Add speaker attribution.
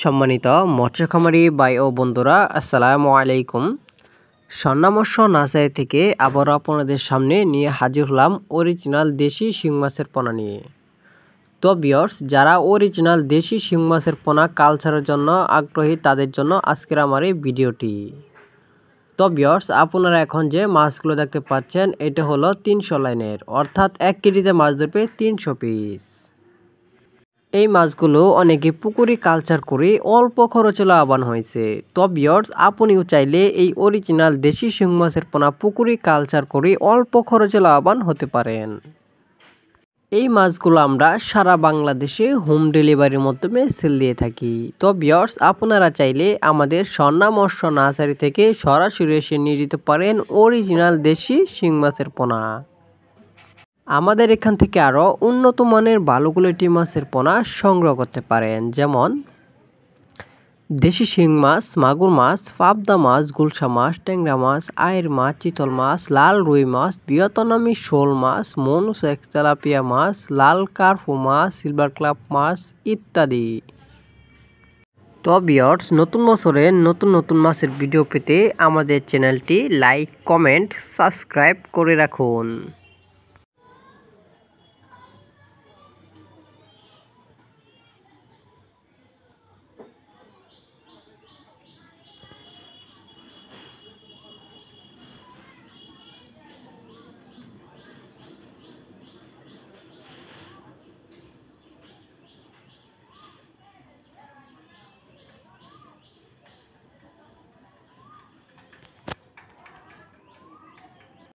Speaker 1: সম্মানিত মৎস্য খামারি ভাই ও বন্ধুরা, আসসালামু আলাইকুম। স্বর্ণা মৎস্য নার্সারি থেকে আবারও আপনাদের সামনে নিয়ে হাজির হলাম অরিজিনাল দেশি শিং মাছের পোনা নিয়ে। তো ভিউয়ার্স, যারা অরিজিনাল দেশি শিং মাছের পোনা কালচারের জন্য আগ্রহী তাদের জন্য আজকের আমার এই ভিডিওটি। তো ভিউয়ার্স, আপনারা এখন যে মাছগুলো দেখতে পাচ্ছেন এটা হলো 300 লাইনের, অর্থাৎ 1 কেজিতে মাছ ধরবে 300 পিস। এই মাছগুলো অনেকে পুকুরে কালচার করে অল্প খরচে লাভবান হয়েছে। তো ভিউয়ার্স, আপনিও চাইলে এই অরিজিনাল দেশি শিং মাছের পোনা পুকুরে কালচার করে অল্প খরচে লাভবান হতে পারেন। এই মাছগুলো আমরা সারা বাংলাদেশে হোম ডেলিভারির মাধ্যমে সেল দিয়ে থাকি। তো ভিউয়ার্স, আপনারা চাইলে আমাদের স্বর্ণা মৎস্য নার্সারি থেকে সরাসরি এসে নিয়ে যেতে পারেন অরিজিনাল দেশি শিং মাছের পোনা। আমাদের এখান থেকে আরও উন্নত মানের ভালো কোয়ালিটি মাছের পোনা সংগ্রহ করতে পারেন, যেমন দেশি শিং মাছ, মাগুর মাছ, পাবদা মাছ, গুলশা মাছ, ট্যাংরা মাছ, আয়ের মাছ, চিতল মাছ, লাল রুই মাছ, ভিয়েতনামি শোল মাছ, মনুসেক্স তেলাপিয়া মাছ, লাল কার্পু মাছ, সিলভার ক্লাব মাছ ইত্যাদি। তো ভিউয়ার্স, নতুন বছরে নতুন নতুন মাছের ভিডিও পেতে আমাদের চ্যানেলটি লাইক, কমেন্ট, সাবস্ক্রাইব করে রাখুন।